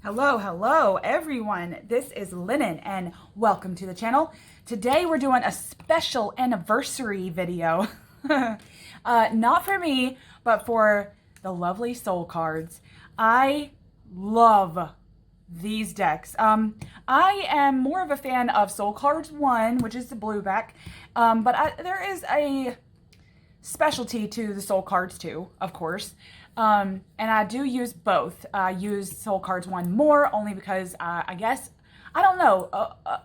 Hello everyone. This is Linen and welcome to the channel. Today we're doing a special anniversary video. Not for me, but for the lovely soul cards. I love these decks. I am more of a fan of Soul Cards 1, which is the blue back, but there is a specialty to the Soul Cards 2, of course. And I do use both. I use Soul Cards 1 more only because I guess, I don't know,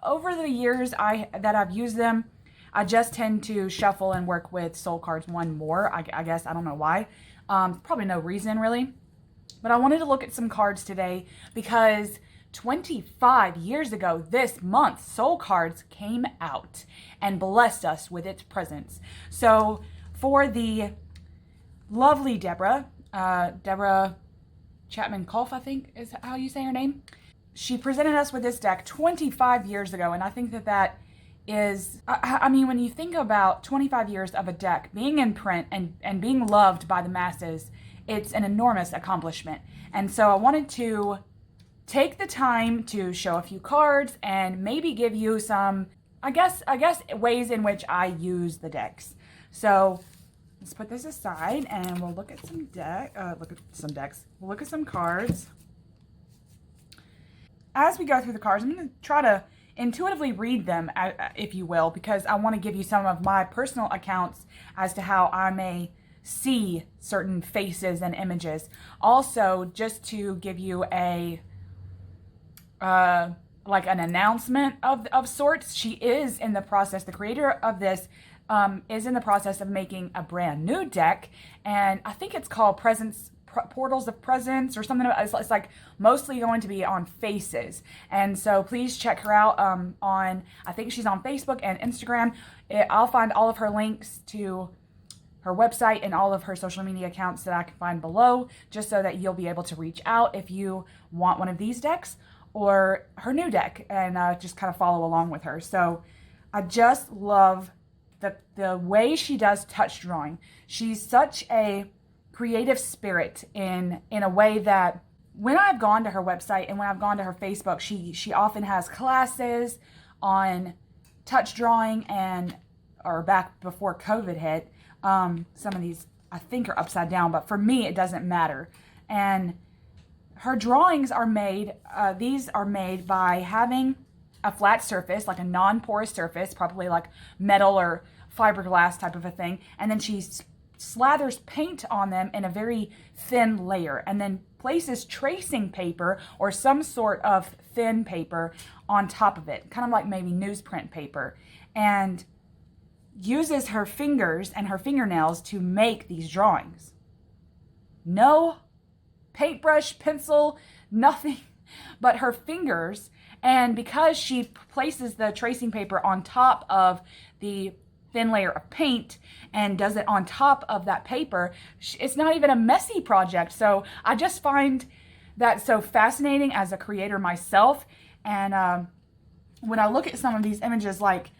over the years that I've used them, I just tend to shuffle and work with Soul Cards 1 more. I guess, I don't know why. Probably no reason really. But I wanted to look at some cards today because 25 years ago this month, Soul Cards came out and blessed us with its presence. So for the lovely Deborah Koff-Chapin, I think is how you say her name. She presented us with this deck 25 years ago, and I think that is, I mean, when you think about 25 years of a deck being in print and being loved by the masses, it's an enormous accomplishment. And so I wanted to take the time to show a few cards and maybe give you some, I guess ways in which I use the decks. So let's put this aside and we'll look at some We'll look at some cards. As we go through the cards, I'm going to try to intuitively read them, if you will, because I want to give you some of my personal accounts as to how I may see certain faces and images. Also, just to give you a like an announcement of sorts, she is in the process, the creator of this is in the process of making a brand new deck, and I think it's called Portals of Presence or something. It's like mostly going to be on faces, and so please check her out on, I think she's on Facebook and Instagram. I'll find all of her links to her website and all of her social media accounts that I can find below, just so that you'll be able to reach out if you want one of these decks or her new deck and just kind of follow along with her. So I just love the way she does touch drawing. She's such a creative spirit in a way that when I've gone to her website and when I've gone to her Facebook, she often has classes on touch drawing, or back before COVID hit. Some of these I think are upside down, but for me it doesn't matter. And her drawings are made, these are made by having a flat surface, like a non-porous surface, probably like metal or fiberglass type of a thing, and then she slathers paint on them in a very thin layer, and then places tracing paper or some sort of thin paper on top of it, kind of like maybe newsprint paper, and uses her fingers and her fingernails to make these drawings. No paintbrush, pencil, nothing but her fingers. And because she places the tracing paper on top of the thin layer of paint and does it on top of that paper, it's not even a messy project. So I just find that so fascinating as a creator myself. And when I look at some of these images, like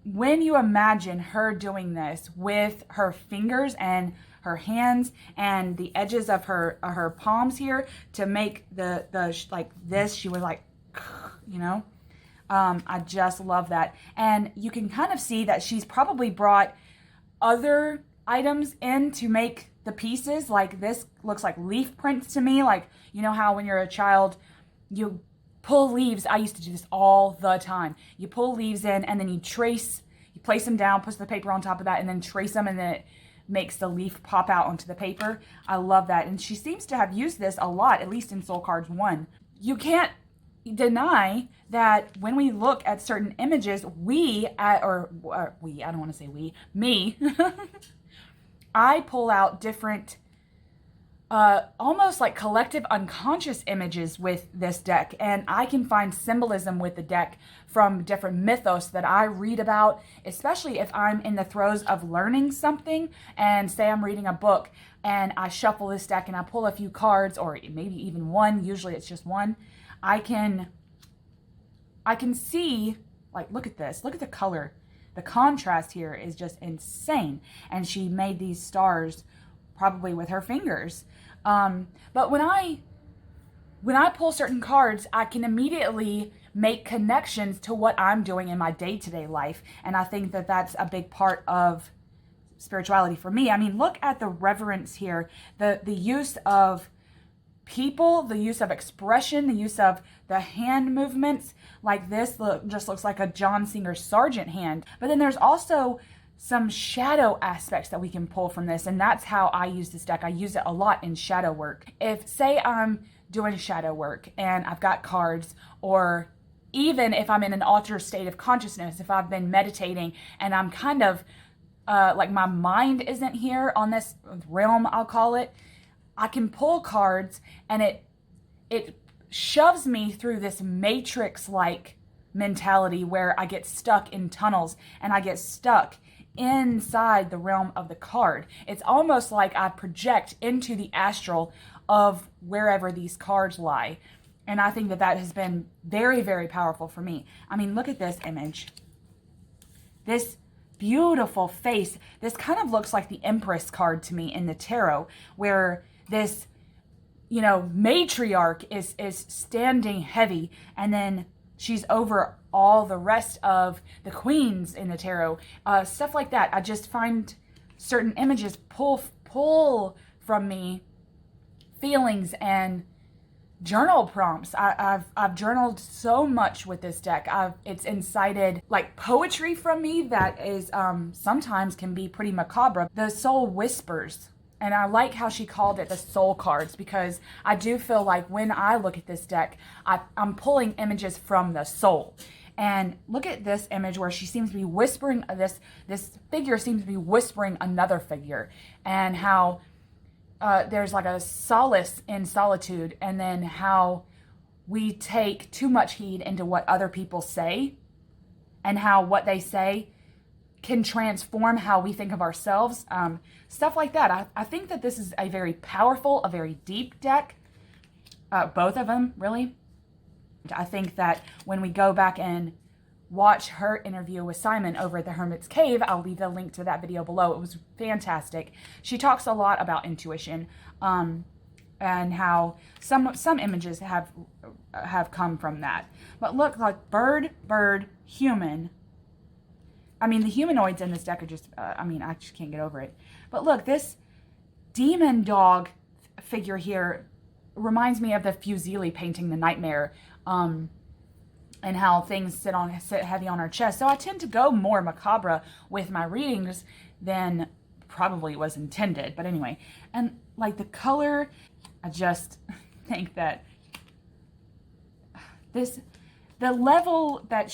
when you imagine her doing this with her fingers and her hands and the edges of her palms here to make the like this, she was like, you know, I just love that. And you can kind of see that she's probably brought other items in to make the pieces. Like this looks like leaf prints to me. Like, you know how when you're a child, you pull leaves. I used to do this all the time. You pull leaves in and then you place them down, push the paper on top of that, and then trace them, and then it makes the leaf pop out onto the paper. I love that. And she seems to have used this a lot, at least in Soul Cards 1. You can't deny that when we look at certain images, me, I pull out different, almost like collective unconscious images with this deck, and I can find symbolism with the deck from different mythos that I read about, especially if I'm in the throes of learning something, and say I'm reading a book and I shuffle this deck and I pull a few cards, or maybe even one, usually it's just one. I can see, like, look at this, look at the color. The contrast here is just insane. And she made these stars probably with her fingers. But when I when I pull certain cards, I can immediately make connections to what I'm doing in my day-to-day life. And I think that that's a big part of spirituality for me. I mean, look at the reverence here, the use of people, the use of expression, the use of the hand movements. Like this just looks like a John Singer Sargent hand. But then there's also some shadow aspects that we can pull from this, and that's how I use this deck. I use it a lot in shadow work. If, say, I'm doing shadow work and I've got cards, or even if I'm in an altered state of consciousness, if I've been meditating and I'm kind of like my mind isn't here on this realm, I'll call it, I can pull cards and it shoves me through this matrix-like mentality where I get stuck in tunnels and I get stuck inside the realm of the card. It's almost like I project into the astral of wherever these cards lie. And I think that that has been very, very powerful for me. I mean, look at this image. This beautiful face. This kind of looks like the Empress card to me in the tarot, where this, you know, matriarch is standing heavy, and then she's over all the rest of the queens in the tarot. Stuff like that. I just find certain images pull from me feelings and journal prompts. I've journaled so much with this deck. It's incited like poetry from me that is sometimes can be pretty macabre. The soul whispers. And I like how she called it the soul cards, because I do feel like when I look at this deck, I'm pulling images from the soul. And look at this image where she seems to be whispering, this figure seems to be whispering another figure, and how there's like a solace in solitude, and then how we take too much heed into what other people say, and how what they say can transform how we think of ourselves. Stuff like that. I think that this is a very powerful, a very deep deck. Both of them, really. I think that when we go back and watch her interview with Simon over at the Hermit's Cave, I'll leave the link to that video below. It was fantastic. She talks a lot about intuition, and how some images have come from that. But look, like bird, human. I mean, the humanoids in this deck are just, I mean, I just can't get over it. But look, this demon dog figure here reminds me of the Fusili painting, The Nightmare, and how things sit heavy on our chest. So I tend to go more macabre with my readings than probably was intended. But anyway, and like the color, I just think that the level that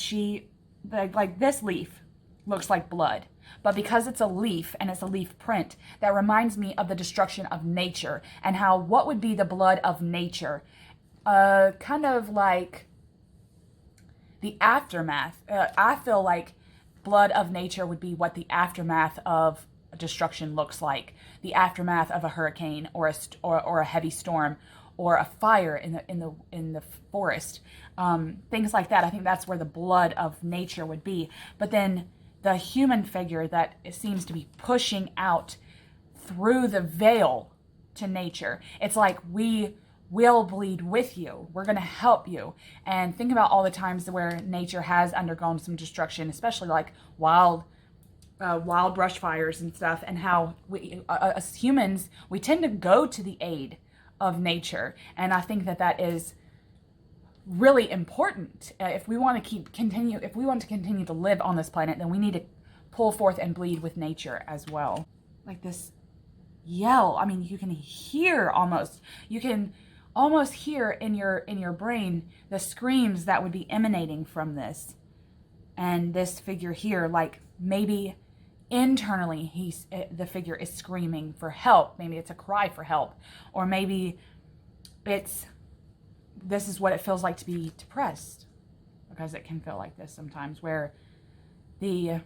like this leaf looks like blood, but because it's a leaf and it's a leaf print, that reminds me of the destruction of nature, and how what would be the blood of nature, kind of like the aftermath. I feel like blood of nature would be what the aftermath of destruction looks like, the aftermath of a hurricane or a heavy storm or a fire in the forest, things like that. I think that's where the blood of nature would be. But then the human figure that seems to be pushing out through the veil to nature. It's like, we will bleed with you. We're going to help you. And think about all the times where nature has undergone some destruction, especially like wild brush fires and stuff, and how we, as humans, we tend to go to the aid of nature. And I think that that is really important. If we want to continue to live on this planet, then we need to pull forth and bleed with nature as well. Like this yell. I mean, you can almost hear in your brain the screams that would be emanating from this. And this figure here, like maybe internally the figure is screaming for help. Maybe it's a cry for help, or maybe this is what it feels like to be depressed, because it can feel like this sometimes, where the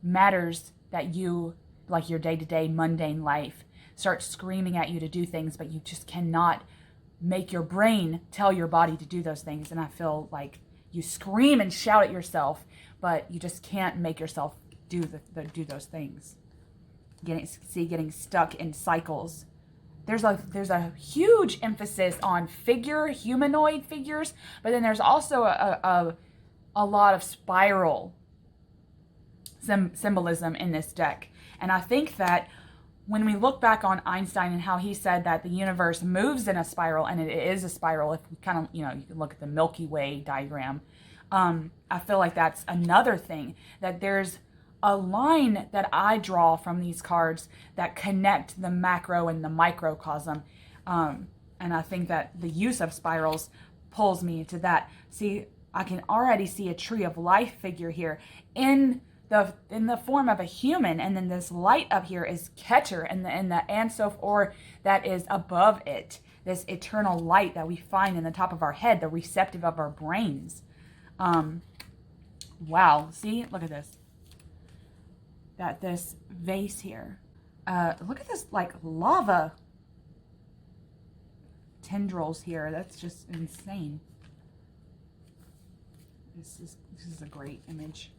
matters that you, like your day-to-day mundane life, start screaming at you to do things, but you just cannot make your brain tell your body to do those things. And I feel like you scream and shout at yourself, but you just can't make yourself do those things. Getting stuck in cycles there's a huge emphasis on humanoid figures, but then there's also a lot of spiral symbolism in this deck. And I think that when we look back on Einstein and how he said that the universe moves in a spiral, and it is a spiral, if we kind of, you can look at the Milky Way diagram, I feel like that's another thing, that there's a line that I draw from these cards that connect the macro and the microcosm. And I think that the use of spirals pulls me into that. See, I can already see a tree of life figure here in the form of a human, and then this light up here is Keter, and the Ein Sof Or that is above it, this eternal light that we find in the top of our head, the receptive of our brains. Wow, see, look at this. This vase here. Look at this, like, lava tendrils here. That's just insane. This is a great image.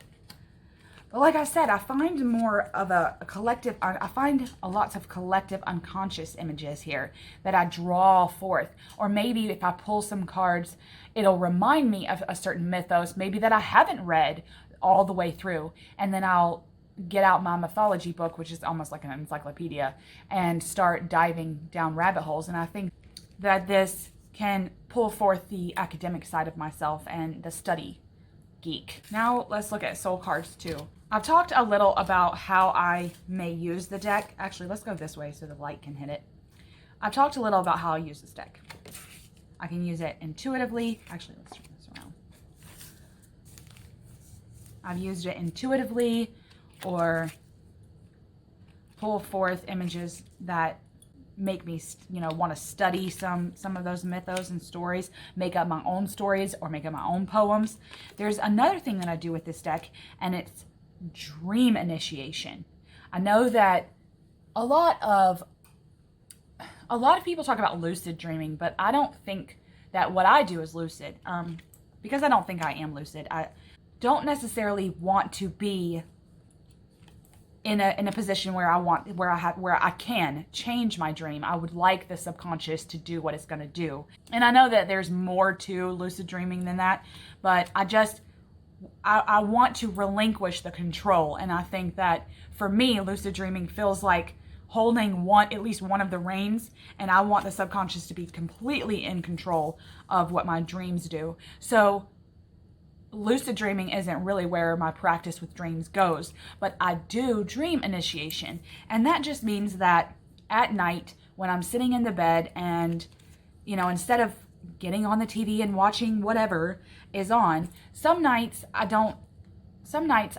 But like I said, I find more of a collective, I find lots of collective unconscious images here that I draw forth. Or maybe if I pull some cards, it'll remind me of a certain mythos, maybe that I haven't read all the way through. And then I'll get out my mythology book, which is almost like an encyclopedia, and start diving down rabbit holes. And I think that this can pull forth the academic side of myself and the study geek. Now let's look at soul cards too. I've talked a little about how I may use the deck. Actually, let's go this way so the light can hit it. I've talked a little about how I use this deck. I can use it intuitively. Actually, let's turn this around. I've used it intuitively, or pull forth images that make me, want to study some of those mythos and stories, make up my own stories or make up my own poems. There's another thing that I do with this deck, and it's dream initiation. I know that a lot of people talk about lucid dreaming, but I don't think that what I do is lucid, because I don't think I am lucid. I don't necessarily want to be in a position where I can change my dream. I would like the subconscious to do what it's going to do. And I know that there's more to lucid dreaming than that, but I want to relinquish the control. And I think that for me, lucid dreaming feels like holding at least one of the reins, and I want the subconscious to be completely in control of what my dreams do. So lucid dreaming isn't really where my practice with dreams goes, but I do dream initiation. And that just means that at night when I'm sitting in the bed and, instead of getting on the TV and watching whatever is on, some nights I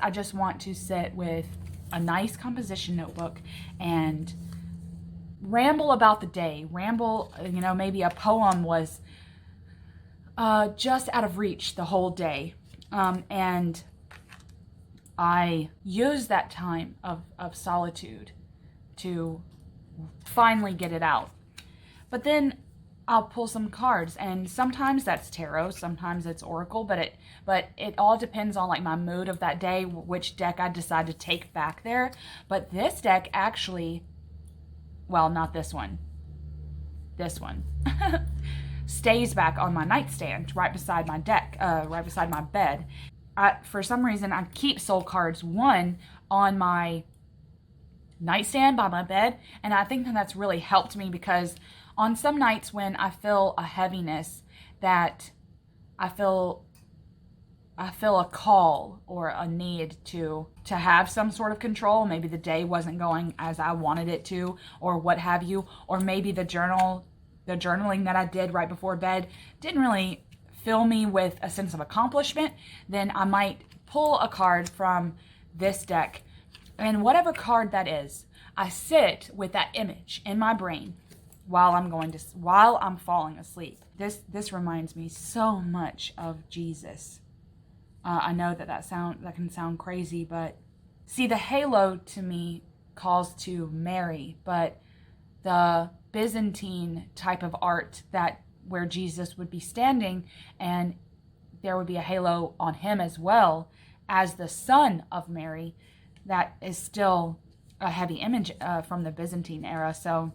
just want to sit with a nice composition notebook and ramble about the day. Maybe a poem was just out of reach the whole day. And I use that time of solitude to finally get it out. But then I'll pull some cards, and sometimes that's tarot, sometimes it's oracle, but it all depends on like my mood of that day, which deck I decide to take back there. But this deck actually, well, not this one. This one. Stays back on my nightstand right beside my right beside my bed. For some reason, I keep soul cards 1 on my nightstand by my bed, and I think that that's really helped me, because on some nights when I feel a heaviness, that I feel a call or a need to have some sort of control. Maybe the day wasn't going as I wanted it to, or what have you, or maybe the journaling that I did right before bed didn't really fill me with a sense of accomplishment. Then I might pull a card from this deck, and whatever card that is, I sit with that image in my brain while I'm falling asleep. This reminds me so much of Jesus. I know that can sound crazy, but see, the halo to me calls to Mary, but the Byzantine type of art where Jesus would be standing and there would be a halo on him as well as the son of Mary, that is still a heavy image from the Byzantine era. So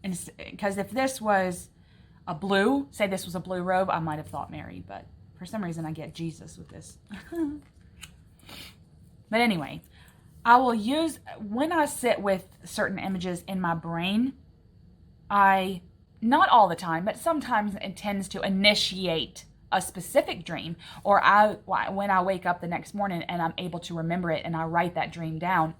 Because if this was a blue, say this was a blue robe, I might have thought Mary, but for some reason I get Jesus with this. But anyway, I will use, when I sit with certain images in my brain, not all the time, but sometimes it tends to initiate a specific dream, or when I wake up the next morning and I'm able to remember it and I write that dream down.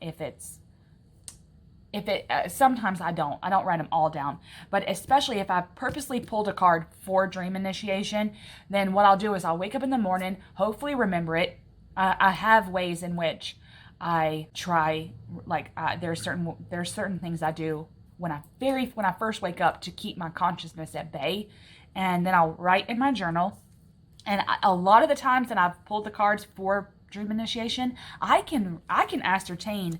Sometimes I don't write them all down, but especially if I purposely pulled a card for dream initiation, then what I'll do is I'll wake up in the morning, hopefully remember it. I have ways in which I try, there's certain things I do when I first wake up to keep my consciousness at bay, and then I'll write in my journal. And a lot of the times that I've pulled the cards for dream initiation, I can ascertain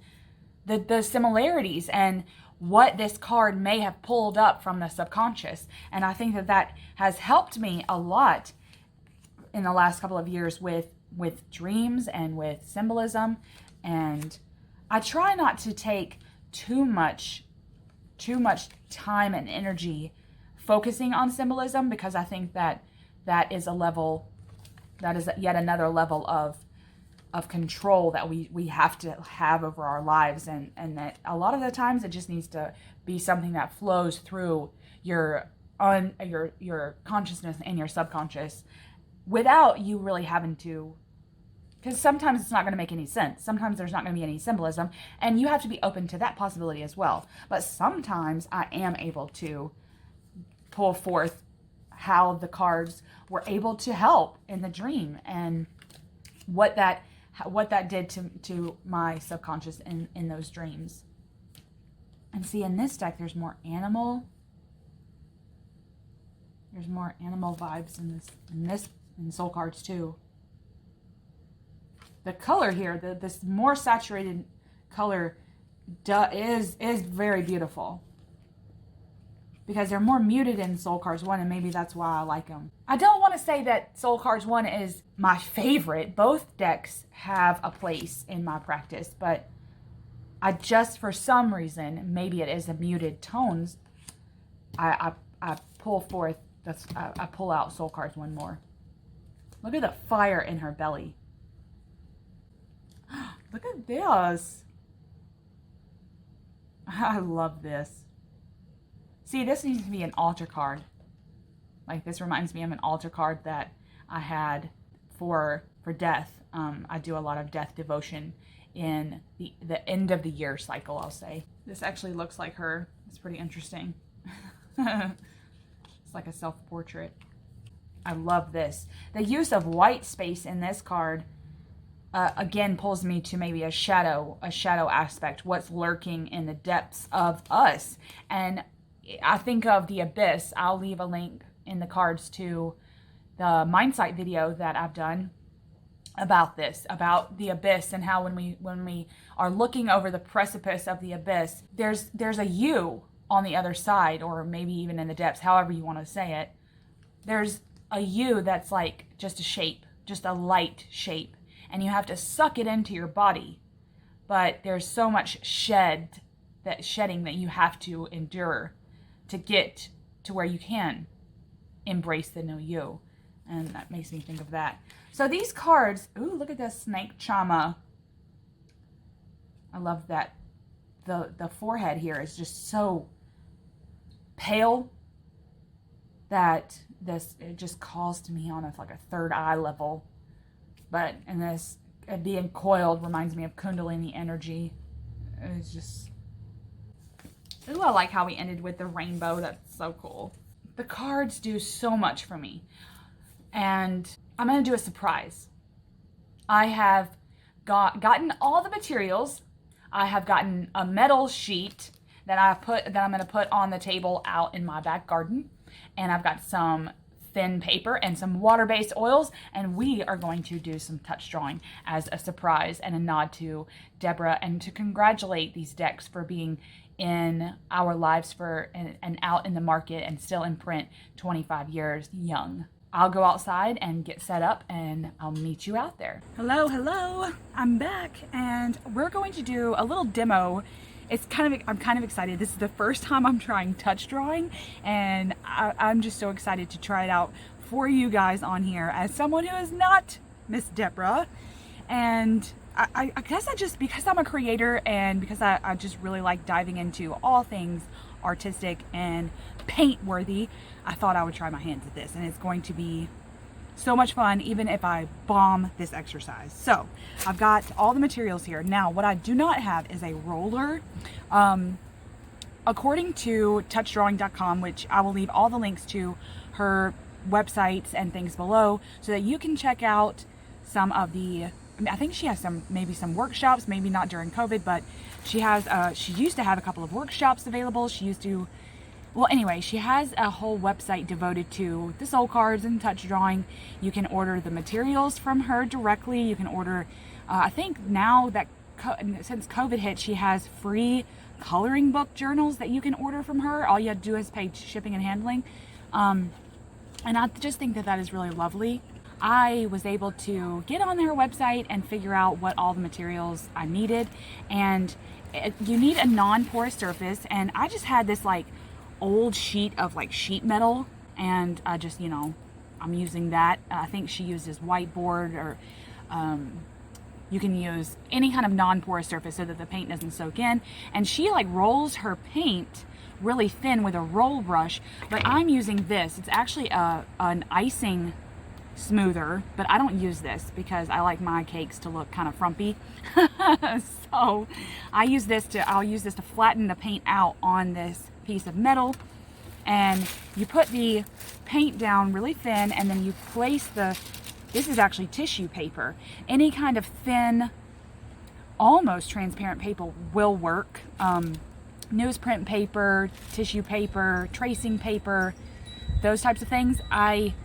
the similarities and what this card may have pulled up from the subconscious. And I think that has helped me a lot in the last couple of years with dreams and with symbolism. And I try not to take too much time and energy focusing on symbolism, because I think that is yet another level of control that we have to have over our lives, and that a lot of the times it just needs to be something that flows through your consciousness and your subconscious without you really having to, because sometimes it's not going to make any sense. Sometimes there's not going to be any symbolism, and you have to be open to that possibility as well. But sometimes I am able to pull forth how the cards were able to help in the dream, and what that did to my subconscious in those dreams. And see, in this deck, there's more animal. There's more animal vibes in soul cards too. The color here, this more saturated color, is very beautiful, because they're more muted in Soul Cards 1, and maybe that's why I like them. I don't want to say that Soul Cards 1 is my favorite. Both decks have a place in my practice, but I just, for some reason, maybe it is the muted tones, I pull forth, I pull out Soul Cards 1 more. Look at the fire in her belly. Look at this. I love this. See, this needs to be an altar card. Like, this reminds me of an altar card that I had for death. I do a lot of death devotion in the end of the year cycle, I'll say. This actually looks like her. It's pretty interesting. It's like a self-portrait. I love this. The use of white space in this card again pulls me to maybe a shadow aspect, what's lurking in the depths of us. And I think of the abyss. I'll leave a link in the cards to the Mindsight video that I've done about this, about the abyss, and how when we are looking over the precipice of the abyss, there's a you on the other side, or maybe even in the depths, however you want to say it. There's a you that's like just a shape, just a light shape, and you have to suck it into your body. But there's so much shedding that you have to endure to get to where you can embrace the new you. And that makes me think of that. So these cards, ooh, look at this snake chama. I love that. The forehead here is just so pale that it just calls to me on like a third eye level. But, and this being coiled reminds me of Kundalini energy. It's just, ooh, I like how we ended with the rainbow. That's so cool. The cards do so much for me. And I'm going to do a surprise. I have gotten all the materials. I have gotten a metal sheet that I'm going to put on the table out in my back garden. And I've got some thin paper and some water-based oils, and we are going to do some touch drawing as a surprise and a nod to Deborah, and to congratulate these decks for being in our lives and out in the market and still in print 25 years young. I'll go outside and get set up, and I'll meet you out there. Hello, I'm back, and we're going to do a little demo I'm kind of excited. This is the first time I'm trying touch drawing, and I'm just so excited to try it out for you guys on here as someone who is not Miss Deborah. And I guess because I'm a creator and because I just really like diving into all things artistic and paint worthy, I thought I would try my hands at this, and it's going to be so much fun even if I bomb this exercise. So I've got all the materials here. Now what I do not have is a roller. According to touchdrawing.com, which I will leave all the links to her websites and things below so that you can check out some of the, I think she has maybe some workshops, maybe not during COVID, but she used to have a couple of workshops available. Well, anyway, she has a whole website devoted to the soul cards and touch drawing. You can order the materials from her directly. You can order, I think now that since COVID hit, she has free coloring book journals that you can order from her. All you have to do is pay shipping and handling. And I just think that is really lovely. I was able to get on their website and figure out what all the materials I needed. And you need a non-porous surface. And I just had this like old sheet of like sheet metal, and I just, I'm using that. I think she uses whiteboard, or you can use any kind of non-porous surface so that the paint doesn't soak in. And she like rolls her paint really thin with a roll brush, but I'm using this. It's actually an icing smoother, but I don't use this because I like my cakes to look kind of frumpy. So I'll use this to flatten the paint out on this piece of metal. And you put the paint down really thin, and then you place this is actually tissue paper. Any kind of thin, almost transparent paper will work. Newsprint paper, tissue paper, tracing paper, those types of things. I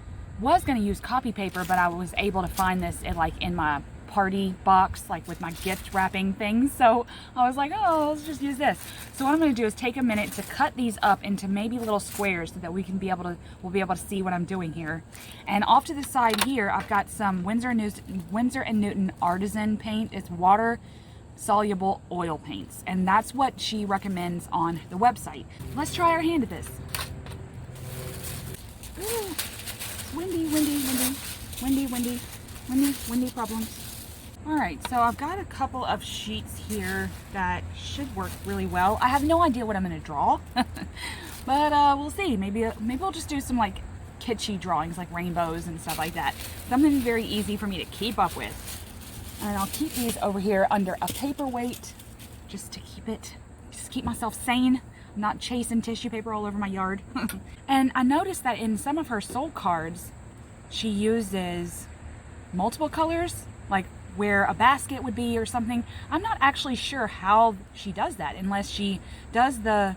was going to use copy paper, but I was able to find this in my party box, like with my gift wrapping things. So I was like, oh, let's just use this. So what I'm going to do is take a minute to cut these up into maybe little squares so that we'll be able to see what I'm doing here. And off to the side here, I've got some Winsor & Newton artisan paint. It's water soluble oil paints, and that's what she recommends on the website. Let's try our hand at this. Ooh, windy problems. All right, so I've got a couple of sheets here that should work really well. I have no idea what I'm going to draw, but we'll see. Maybe I'll just do some like kitschy drawings, like rainbows and stuff like that. Something very easy for me to keep up with. And I'll keep these over here under a paperweight just to keep myself sane. I'm not chasing tissue paper all over my yard. And I noticed that in some of her soul cards, she uses multiple colors, like where a basket would be or something. I'm not actually sure how she does that, unless she does the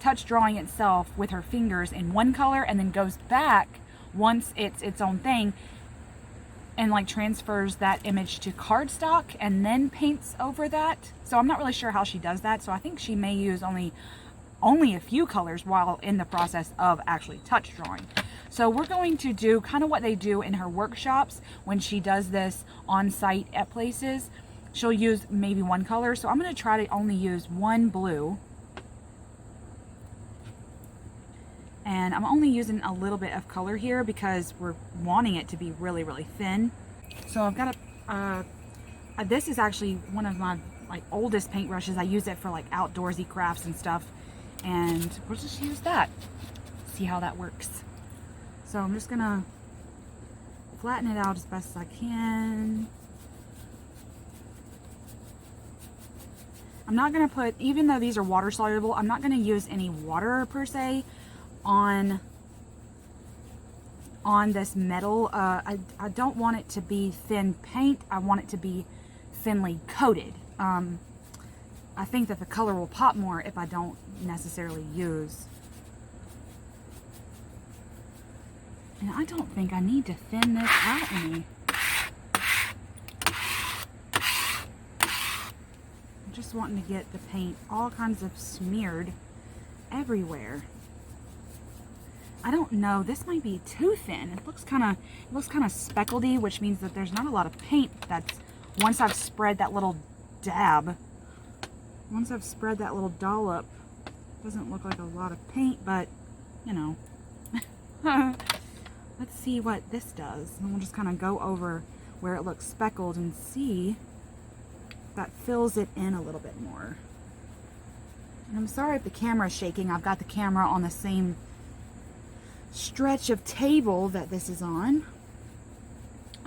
touch drawing itself with her fingers in one color and then goes back once it's its own thing and like transfers that image to cardstock and then paints over that. So I'm not really sure how she does that. So I think she may use only a few colors while in the process of actually touch drawing. So we're going to do kind of what they do in her workshops when she does this on site at places. She'll use maybe one color. So I'm going to try to only use one blue. And I'm only using a little bit of color here because we're wanting it to be really, really thin. So I've got this is actually one of my like oldest paintbrushes. I use it for like outdoorsy crafts and stuff. And we'll just use that. See how that works. So I'm just gonna flatten it out as best as I can. I'm not gonna put, even though these are water soluble, I'm not gonna use any water per se on this metal. I don't want it to be thin paint. I want it to be thinly coated. I think that the color will pop more if I don't necessarily use. And I don't think I need to thin this out any. I'm just wanting to get the paint all kinds of smeared everywhere. I don't know, this might be too thin. It looks kind of speckledy, which means that there's not a lot of paint that's, once I've spread that little dab once I've spread that little dollop, doesn't look like a lot of paint, but you know. Let's see what this does. And we'll just kind of go over where it looks speckled and see if that fills it in a little bit more. And I'm sorry if the camera is shaking. I've got the camera on the same stretch of table that this is on.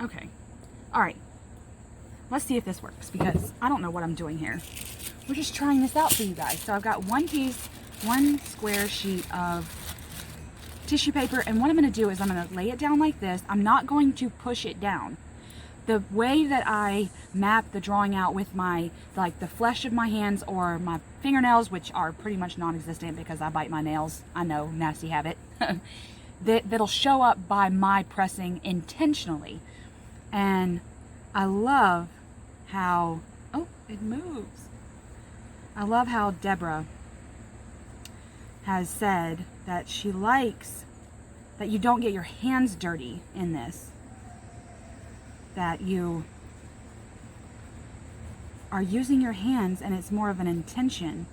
Okay. All right. Let's see if this works, because I don't know what I'm doing here. We're just trying this out for you guys. So I've got one square sheet of tissue paper, and what I'm going to do is I'm going to lay it down like this. I'm not going to push it down. The way that I map the drawing out with my, like the flesh of my hands or my fingernails, which are pretty much non-existent because I bite my nails. I know, nasty habit. That'll show up by my pressing intentionally. And I love how, oh, it moves. I love how Deborah has said that she likes that you don't get your hands dirty in this. That you are using your hands and it's more of an intention,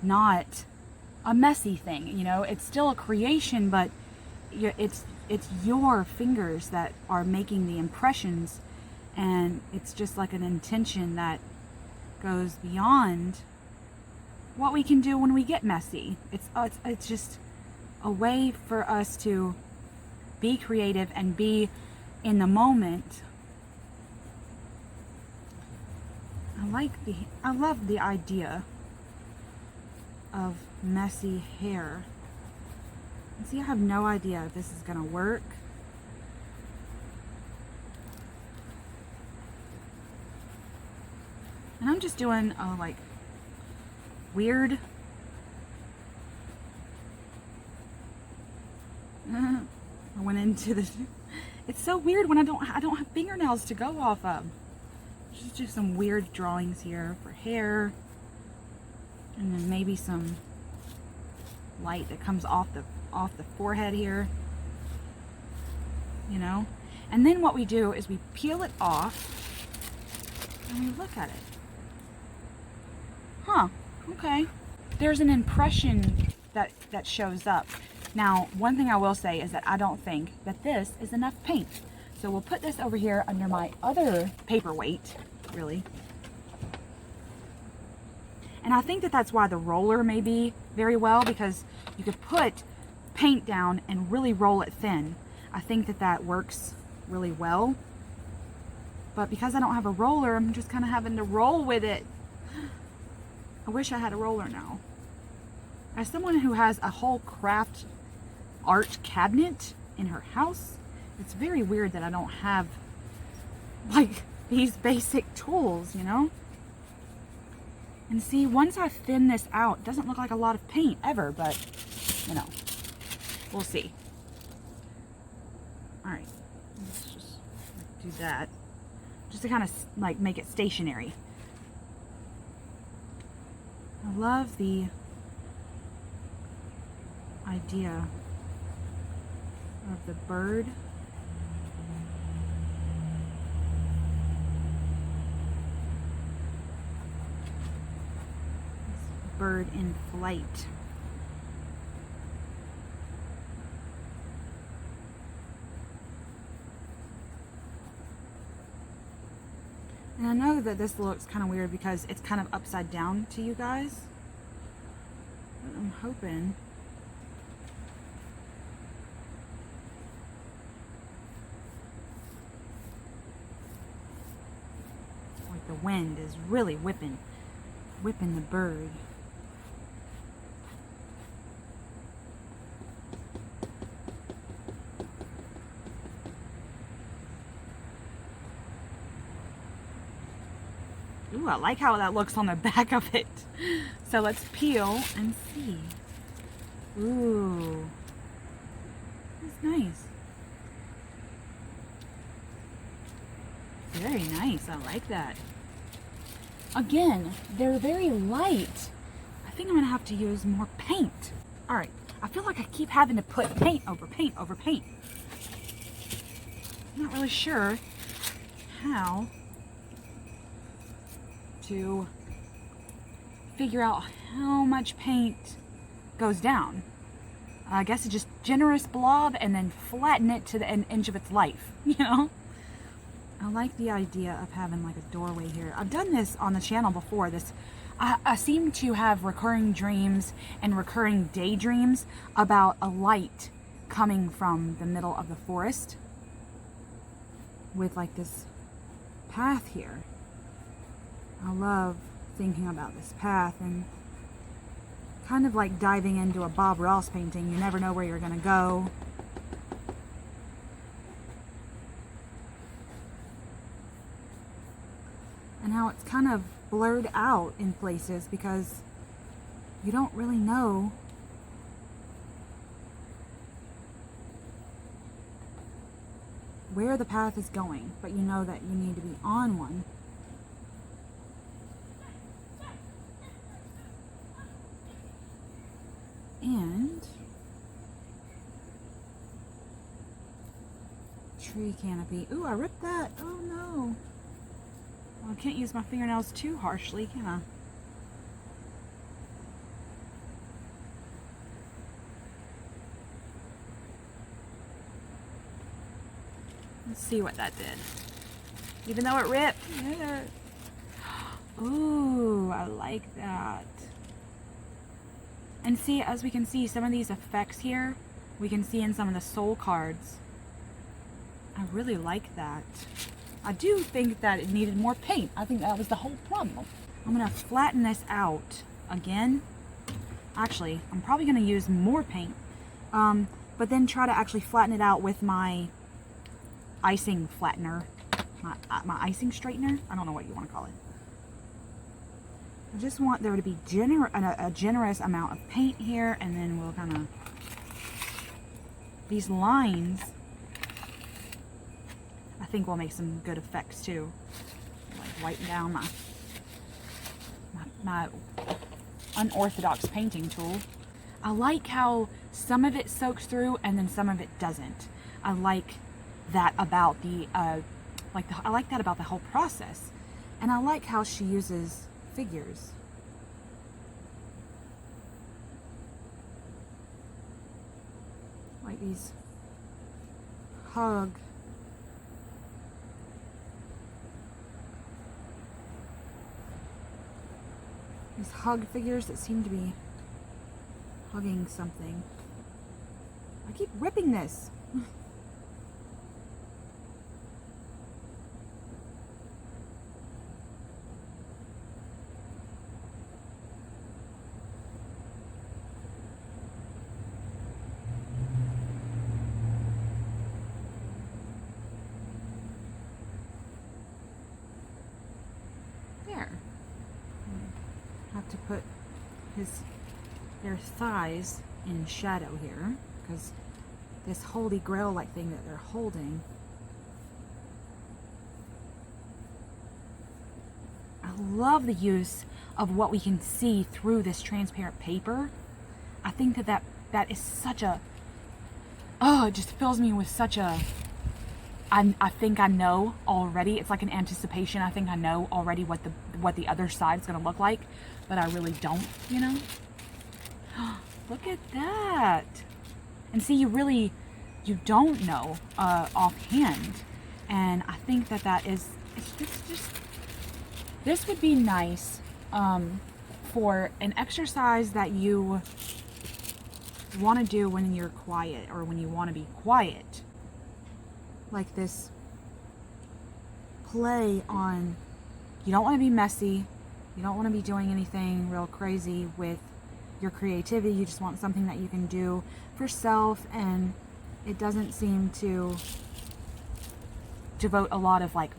not a messy thing. You know, it's still a creation, but it's your fingers that are making the impressions, and it's just like an intention that goes beyond what we can do when we get messy. It's just a way for us to be creative and be in the moment. I love the idea of messy hair. And see, I have no idea if this is gonna work. And I'm just doing like weird I went into this. It's so weird when I don't have fingernails to go off of. Just do some weird drawings here for hair, and then maybe some light that comes off the forehead here. You know, and then what we do is we peel it off and we look at it. Huh? Okay. There's an impression that shows up. Now, one thing I will say is that I don't think that this is enough paint. So we'll put this over here under my other paperweight, really. And I think that that's why the roller may be very well, because you could put paint down and really roll it thin. I think that that works really well. But because I don't have a roller, I'm just kind of having to roll with it. I wish I had a roller now. As someone who has a whole craft art cabinet in her house, it's very weird that I don't have like these basic tools, you know? And see, once I thin this out, it doesn't look like a lot of paint ever, but you know, we'll see. All right, let's just do that just to kind of like make it stationary. I love the idea of the bird. This bird in flight. And I know that this looks kind of weird because it's kind of upside down to you guys, but I'm hoping like the wind is really whipping the bird. Ooh, I like how that looks on the back of it. So let's peel and see. Ooh, that's nice. Very nice, I like that. Again, they're very light. I think I'm gonna have to use more paint. All right, I feel like I keep having to put paint over paint over paint. I'm not really sure how to figure out how much paint goes down. I guess it's just generous blob and then flatten it to an inch of its life, you know? I like the idea of having like a doorway here. I've done this on the channel before. I seem to have recurring dreams and recurring daydreams about a light coming from the middle of the forest with like this path here. I love thinking about this path and kind of like diving into a Bob Ross painting. You never know where you're gonna go. And how it's kind of blurred out in places because you don't really know where the path is going, but you know that you need to be on one. And tree canopy. Ooh, I ripped that. Oh no. Well, I can't use my fingernails too harshly, can I? Let's see what that did. Even though it ripped. Yeah. Ooh, I like that. And see, as we can see, some of these effects here, we can see in some of the soul cards. I really like that. I do think that it needed more paint. I think that was the whole problem. I'm going to flatten this out again. Actually, I'm probably going to use more paint. But then try to actually flatten it out with my icing flattener. My icing straightener? I don't know what you want to call it. I just want there to be a generous amount of paint here, and then we'll kind of... These lines, I think will make some good effects too. Like writing down my unorthodox painting tool. I like how some of it soaks through and then some of it doesn't. I like that about I like that about the whole process. And I like how she uses figures. Like these hug. These hug figures that seem to be hugging something. I keep ripping this. Have to put their thighs in shadow here because this holy grail like thing that they're holding. I love the use of what we can see through this transparent paper. I think that is such a, oh, it just fills me with such a, I think I know already. It's like an anticipation. I think I know already what the other side's gonna look like, but I really don't, you know? Look at that. And see, you don't know offhand. And I think that is, it's just, this would be nice for an exercise that you want to do when you're quiet or when you want to be quiet. Like this play on, you don't want to be messy, you don't want to be doing anything real crazy with your creativity, you just want something that you can do for self, and it doesn't seem to devote a lot of like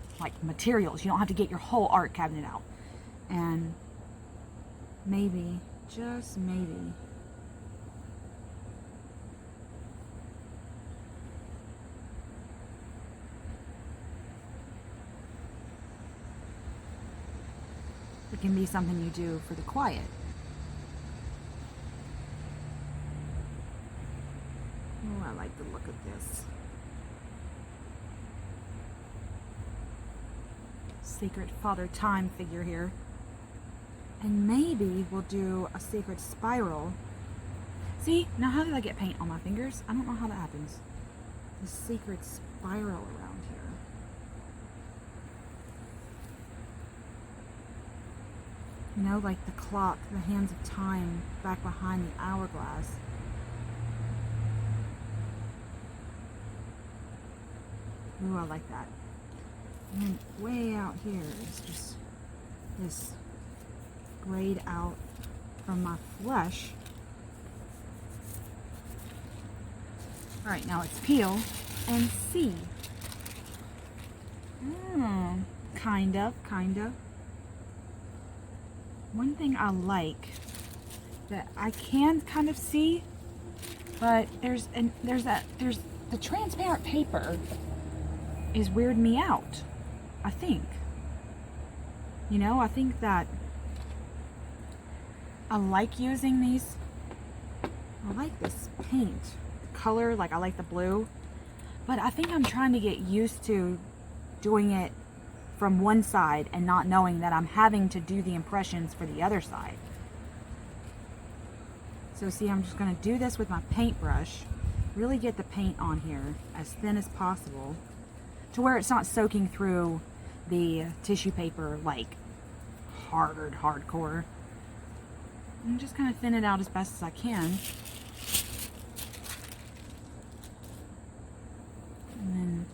materials. You don't have to get your whole art cabinet out. And maybe, just maybe, it can be something you do for the quiet. Oh, I like the look of this. Sacred Father Time figure here. And maybe we'll do a sacred spiral. See, now how did I get paint on my fingers? I don't know how that happens. The sacred spiral around here. You know, like the clock, the hands of time back behind the hourglass. Ooh, I like that. And then way out here is just this grayed out from my flesh. Alright, now let's peel and see. Kind of. One thing I like that I can kind of see, but there's the transparent paper is weirding me out, I think. You know, I think that I like using these. I like this paint color, like I like the blue, but I think I'm trying to get used to doing it from one side and not knowing that I'm having to do the impressions for the other side. So see, I'm just going to do this with my paintbrush, really get the paint on here as thin as possible to where it's not soaking through the tissue paper like hardcore. And just kind of thin it out as best as I can. And then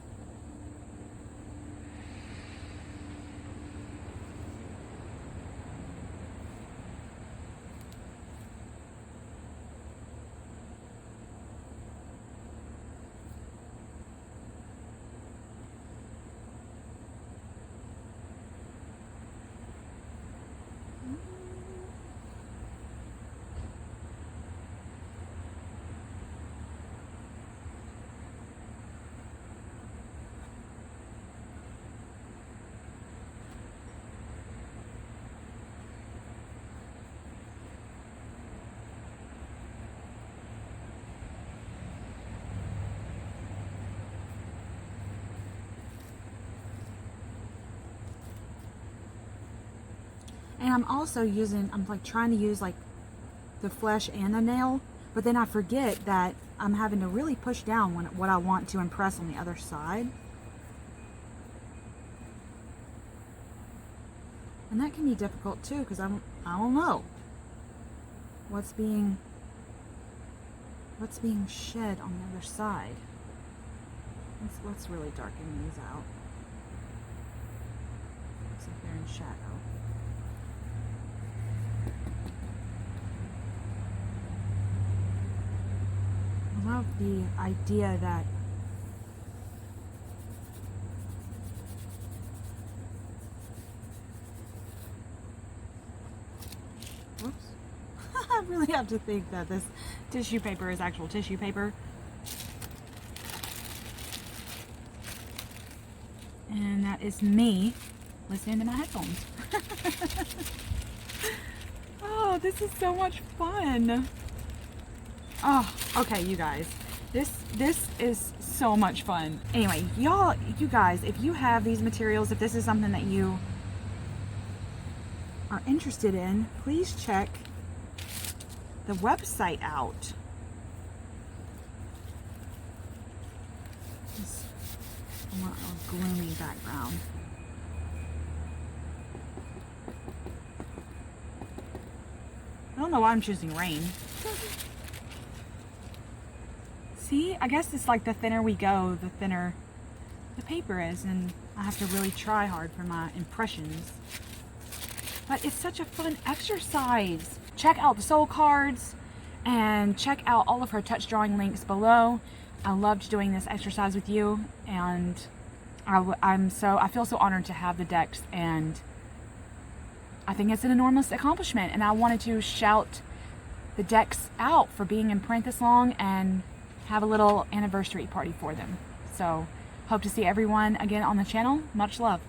and I'm also using, I'm like trying to use like the flesh and the nail, but then I forget that I'm having to really push down what I want to impress on the other side. And that can be difficult too, because I don't know what's being shed on the other side. Let's really darken these out. Looks like they're in shadow. I love the idea that whoops. I really have to think that this tissue paper is actual tissue paper. And that is me listening to my headphones. Oh, this is so much fun. Oh, okay, you guys. This is so much fun. Anyway, you guys, if you have these materials, if this is something that you are interested in, please check the website out. I want a gloomy background. I don't know why I'm choosing rain. See, I guess it's like the thinner we go, the thinner the paper is, and I have to really try hard for my impressions. But it's such a fun exercise. Check out the soul cards and check out all of her touch drawing links below. I loved doing this exercise with you, and I feel so honored to have the decks, and I think it's an enormous accomplishment, and I wanted to shout the decks out for being in print this long and have a little anniversary party for them. So hope to see everyone again on the channel. Much love.